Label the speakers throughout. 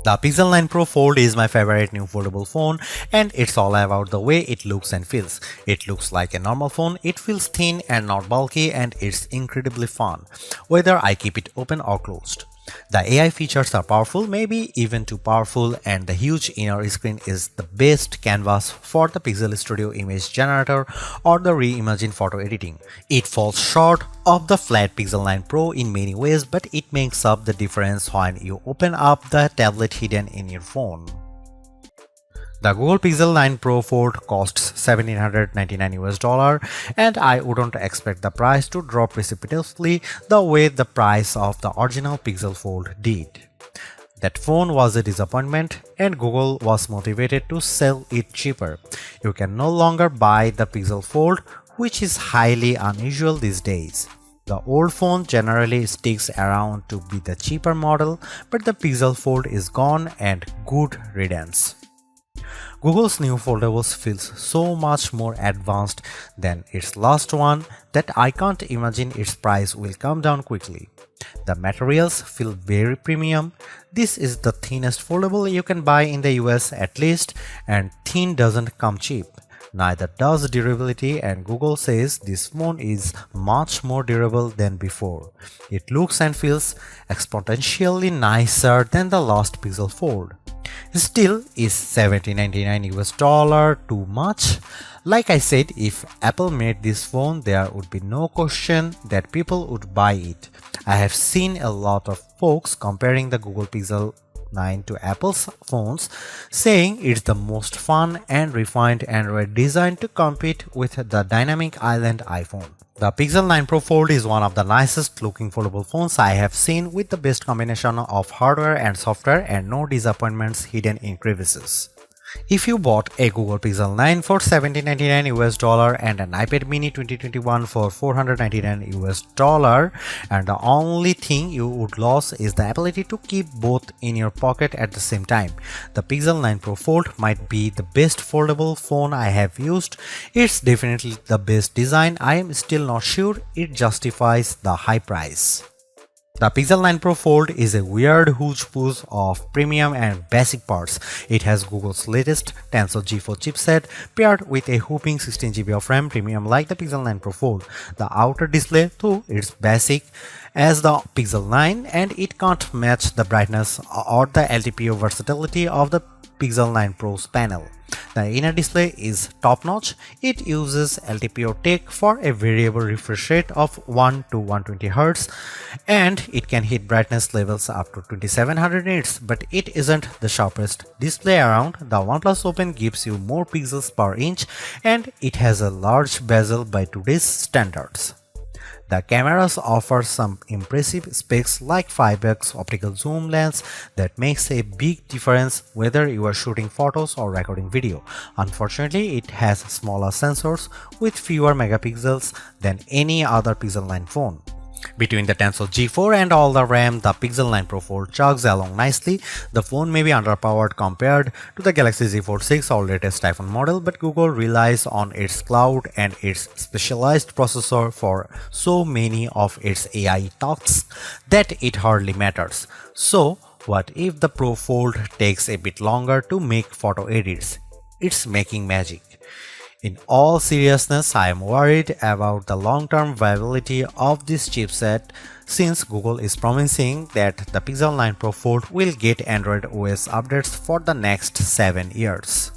Speaker 1: The Pixel 9 Pro Fold is my favorite new foldable phone, and it's all about the way it looks and feels. It looks like a normal phone, it feels thin and not bulky, and it's incredibly fun, whether I keep it open or closed. The AI features are powerful, maybe even too powerful, and the huge inner screen is the best canvas for the Pixel Studio image generator or the reimagined photo editing. It falls short of the flat Pixel 9 Pro in many ways, but it makes up the difference when you open up the tablet hidden in your phone. The Google Pixel 9 Pro Fold costs $1,799 and I wouldn't expect the price to drop precipitously the way the price of the original Pixel Fold did. That phone was a disappointment and Google was motivated to sell it cheaper. You can no longer buy the Pixel Fold, which is highly unusual these days. The old phone generally sticks around to be the cheaper model, but the Pixel Fold is gone and good riddance. Google's new foldables feels so much more advanced than its last one that I can't imagine its price will come down quickly. The materials feel very premium. This is the thinnest foldable you can buy in the US at least, and thin doesn't come cheap. Neither does durability, and Google says this phone is much more durable than before. It looks and feels exponentially nicer than the last Pixel Fold. Still, is $1,799 too much? Like I said, if Apple made this phone, there would be no question that people would buy it. I have seen a lot of folks comparing the Google Pixel 9 to Apple's phones, saying it's the most fun and refined Android design to compete with the dynamic island iPhone. The Pixel 9 Pro Fold is one of the nicest looking foldable phones I have seen, with the best combination of hardware and software and no disappointments hidden in crevices. If you bought a Google Pixel 9 for $1,799 and an iPad mini 2021 for $499 and the only thing you would lose is the ability to keep both in your pocket at the same time, the Pixel 9 Pro Fold might be the best foldable phone I have used. It's definitely the best design. I am still not sure it justifies the high price. The Pixel 9 Pro Fold is a weird hodgepodge of premium and basic parts. It has Google's latest Tensor G4 chipset paired with a whopping 16GB of RAM, premium like the Pixel 9 Pro Fold. The outer display, though, is basic as the Pixel 9 and it can't match the brightness or the LTPO versatility of the Pixel 9 Pro's panel. The inner display is top-notch. It uses LTPO tech for a variable refresh rate of 1 to 120Hz and it can hit brightness levels up to 2700 nits, but it isn't the sharpest display around. The OnePlus Open gives you more pixels per inch and it has a large bezel by today's standards. The cameras offer some impressive specs like 5x optical zoom lens that makes a big difference whether you are shooting photos or recording video. Unfortunately, it has smaller sensors with fewer megapixels than any other Pixel 9 phone. Between the Tensor G4 and all the RAM, the Pixel 9 Pro Fold chugs along nicely. The phone may be underpowered compared to the Galaxy Z Fold 6 or latest iPhone model, but Google relies on its cloud and its specialized processor for so many of its AI tasks that it hardly matters. So, what if the Pro Fold takes a bit longer to make photo edits? It's making magic. In all seriousness, I am worried about the long-term viability of this chipset since Google is promising that the Pixel 9 Pro Fold will get Android OS updates for the next 7 years.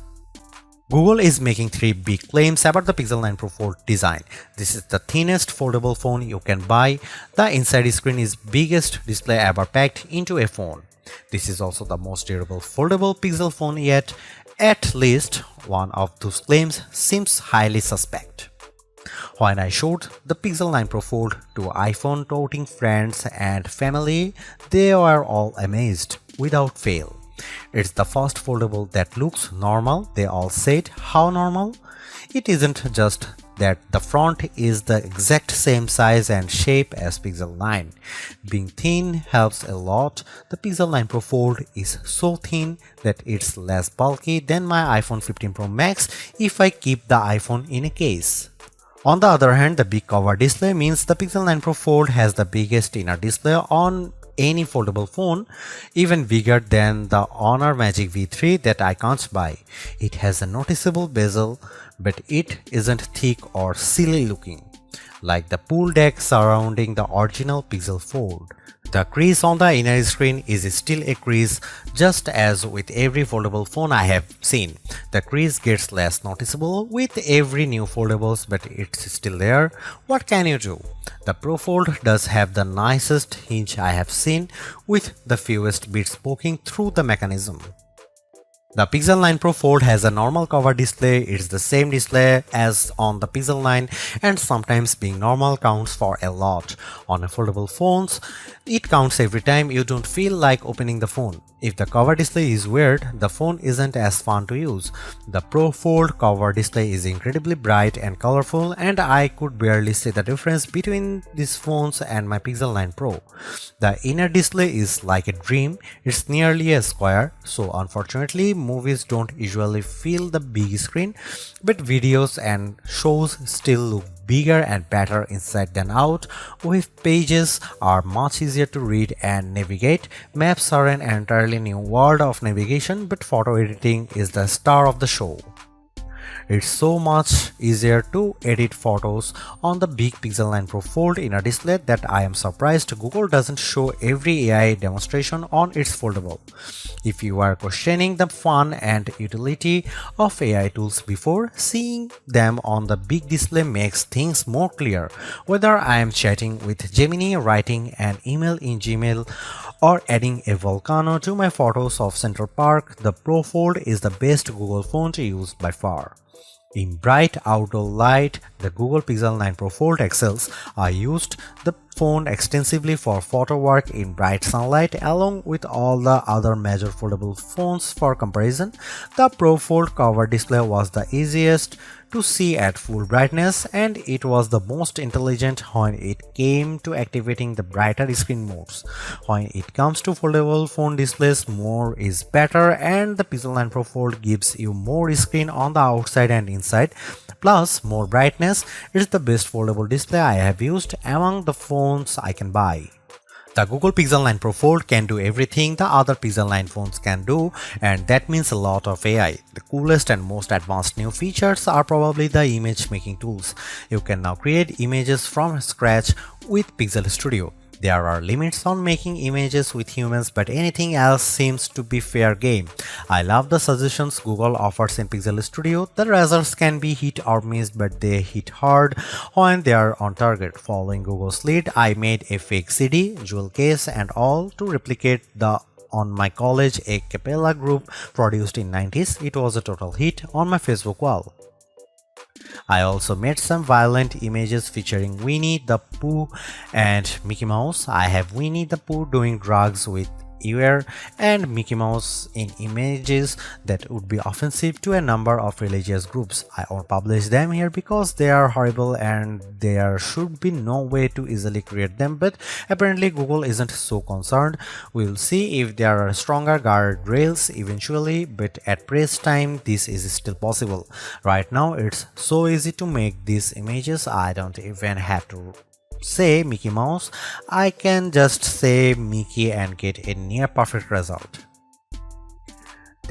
Speaker 1: Google is making 3 big claims about the Pixel 9 Pro Fold design. This is the thinnest foldable phone you can buy. The inside screen is biggest display ever packed into a phone. This is also the most durable foldable Pixel phone yet. At least one of those claims seems highly suspect. When I showed the Pixel 9 Pro Fold to iPhone toting friends and family, they were all amazed without fail. It's the first foldable that looks normal. They all said, how normal? It isn't just that the front is the exact same size and shape as Pixel 9. Being thin helps a lot. The Pixel 9 Pro Fold is so thin that it's less bulky than my iPhone 15 Pro Max if I keep the iPhone in a case. On the other hand, the big cover display means the Pixel 9 Pro Fold has the biggest inner display on any foldable phone, even bigger than the Honor Magic V3 that I can't buy. It has a noticeable bezel, but it isn't thick or silly looking, like the pool deck surrounding the original Pixel Fold. The crease on the inner screen is still a crease, just as with every foldable phone I have seen. The crease gets less noticeable with every new foldables, but it's still there. What can you do? The Pro Fold does have the nicest hinge I have seen, with the fewest bits poking through the mechanism. The Pixel 9 Pro Fold has a normal cover display. It's the same display as on the Pixel 9, and sometimes being normal counts for a lot. On foldable phones, it counts every time you don't feel like opening the phone. If the cover display is weird, the phone isn't as fun to use. The Pro Fold cover display is incredibly bright and colorful, and I could barely see the difference between these phones and my Pixel 9 Pro. The inner display is like a dream. It's nearly a square, so unfortunately movies don't usually fill the big screen, but videos and shows still look bigger and better inside than out. Web pages are much easier to read and navigate. Maps are an entirely new world of navigation, but photo editing is the star of the show. It's so much easier to edit photos on the big Pixel 9 Pro Fold inner display that I am surprised Google doesn't show every AI demonstration on its foldable. If you are questioning the fun and utility of AI tools before, seeing them on the big display makes things more clear. Whether I am chatting with Gemini, writing an email in Gmail, or adding a volcano to my photos of Central Park, the Pro Fold is the best Google phone to use by far. In bright outdoor light, the Google Pixel 9 Pro Fold excels. I used the phone extensively for photo work in bright sunlight along with all the other major foldable phones for comparison. The Pro Fold cover display was the easiest to see at full brightness, and it was the most intelligent when it came to activating the brighter screen modes. When it comes to foldable phone displays, more is better, and the Pixel 9 Pro Fold gives you more screen on the outside and inside, plus more brightness. It's the best foldable display I have used among the phones I can buy. The Google Pixel 9 Pro Fold can do everything the other Pixel 9 phones can do, and that means a lot of AI. The coolest and most advanced new features are probably the image making tools. You can now create images from scratch with Pixel Studio. There are limits on making images with humans, but anything else seems to be fair game. I love the suggestions Google offers in Pixel Studio. The results can be hit or miss, but they hit hard when they are on target. Following Google's lead, I made a fake CD, jewel case and all to replicate the on my college a cappella group produced in 90s. It was a total hit on my Facebook wall. I also made some violent images featuring Winnie the Pooh and Mickey Mouse. I have Winnie the Pooh doing drugs with Eeyore and Mickey Mouse in images that would be offensive to a number of religious groups. I won't publish them here because they are horrible and there should be no way to easily create them, but apparently Google isn't so concerned. We'll see if there are stronger guardrails eventually, but at press time this is still possible. Right now it's so easy to make these images, I don't even have to say Mickey Mouse, I can just say Mickey and get a near perfect result.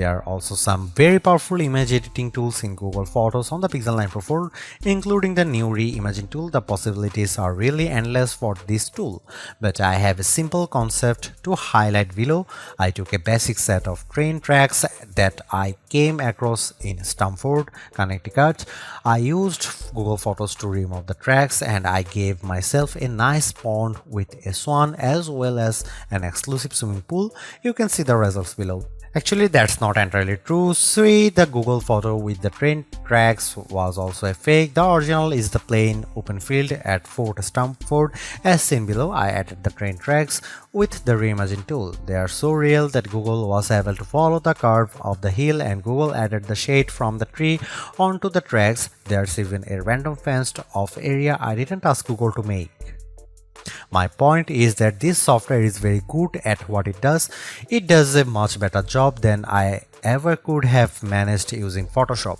Speaker 1: There are also some very powerful image editing tools in Google Photos on the Pixel 9 Pro Fold, including the new Reimagine tool. The possibilities are really endless for this tool, but I have a simple concept to highlight below. I took a basic set of train tracks that I came across in Stamford, Connecticut. I used Google Photos to remove the tracks, and I gave myself a nice pond with a swan as well as an exclusive swimming pool. You can see the results below. Actually, that's not entirely true. See, the Google photo with the train tracks was also a fake. The original is the plain open field at Fort Stamford. As seen below, I added the train tracks with the Reimagine tool. They are so real that Google was able to follow the curve of the hill, and Google added the shade from the tree onto the tracks. There's even a random fenced off area I didn't ask Google to make. My point is that this software is very good at what it does. It does a much better job than I ever could have managed using Photoshop.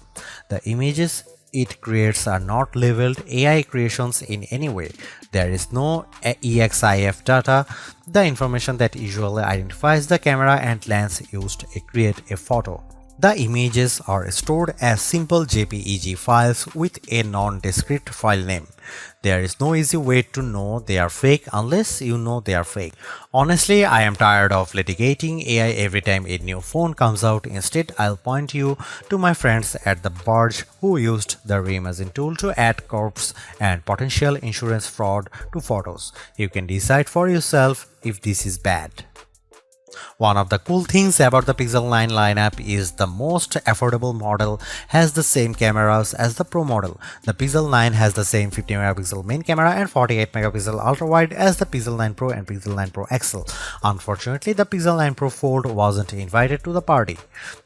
Speaker 1: The images it creates are not labeled AI creations in any way. There is no EXIF data, the information that usually identifies the camera and lens used to create a photo. The images are stored as simple JPEG files with a non-discrete file name. There is no easy way to know they are fake unless you know they are fake. Honestly, I am tired of litigating AI every time a new phone comes out. Instead, I'll point you to my friends at the Barge who used the reimagine tool to add corpse and potential insurance fraud to photos. You can decide for yourself if this is bad. One of the cool things about the Pixel 9 lineup is the most affordable model has the same cameras as the Pro model. The Pixel 9 has the same 50 megapixel main camera and 48 megapixel ultra wide as the Pixel 9 Pro and Pixel 9 Pro XL. Unfortunately, the Pixel 9 Pro Fold wasn't invited to the party.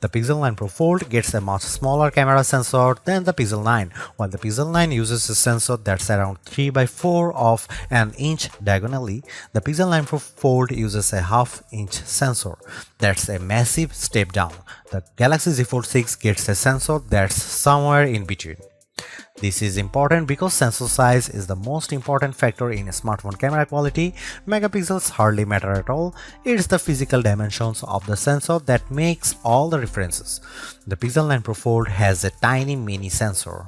Speaker 1: The Pixel 9 Pro Fold gets a much smaller camera sensor than the Pixel 9, while the Pixel 9 uses a sensor that's around 3 by 4 of an inch diagonally. The Pixel 9 Pro Fold uses a half-inch sensor. That's a massive step down. The Galaxy Z Fold 6 gets a sensor that's somewhere in between. This is important because sensor size is the most important factor in smartphone camera quality. Megapixels hardly matter at all. It's the physical dimensions of the sensor that makes all the differences. The Pixel 9 Pro Fold has a tiny mini sensor.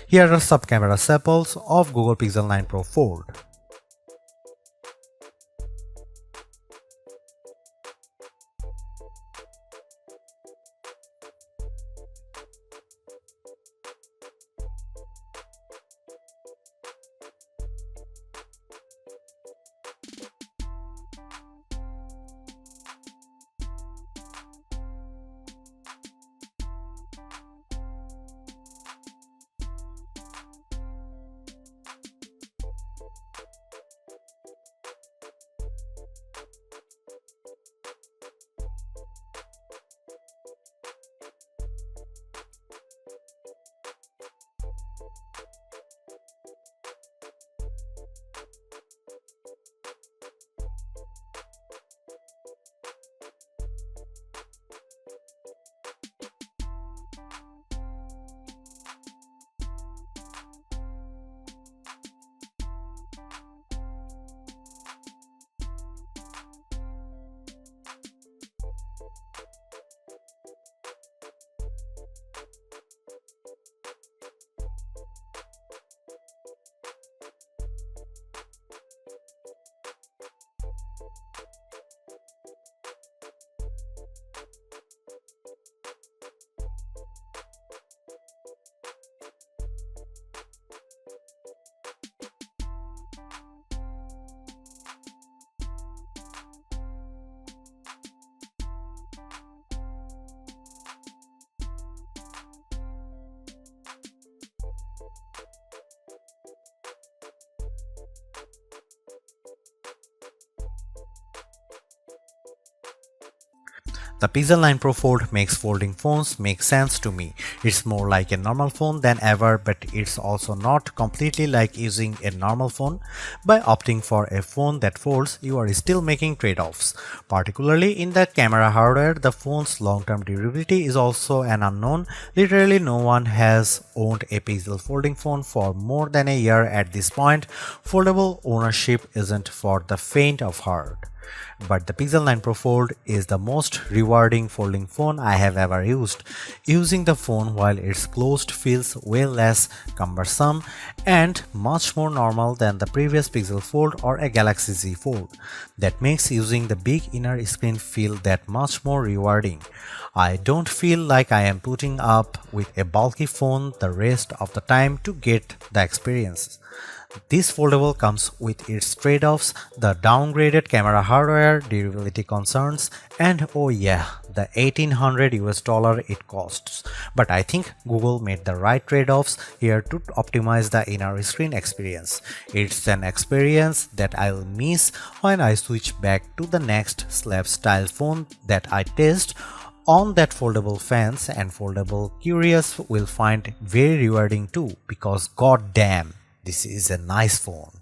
Speaker 1: Here are some camera samples of Google Pixel 9 Pro Fold. The Pixel 9 Pro Fold makes folding phones make sense to me. It's more like a normal phone than ever, but it's also not completely like using a normal phone. By opting for a phone that folds, you are still making trade-offs. Particularly in the camera hardware, the phone's long-term durability is also an unknown. Literally no one has owned a Pixel folding phone for more than a year at this point. Foldable ownership isn't for the faint of heart. But the Pixel 9 Pro Fold is the most rewarding folding phone I have ever used. Using the phone while it's closed feels way less cumbersome and much more normal than the previous Pixel Fold or a Galaxy Z Fold. That makes using the big inner screen feel that much more rewarding. I don't feel like I am putting up with a bulky phone the rest of the time to get the experience. This foldable comes with its trade-offs, the downgraded camera hardware, durability concerns, and oh yeah, the $1800 it costs. But I think Google made the right trade-offs here to optimize the inner screen experience. It's an experience that I'll miss when I switch back to the next slab style phone that I test on that foldable fans, and foldable curious will find very rewarding too, because goddamn, this is a nice phone.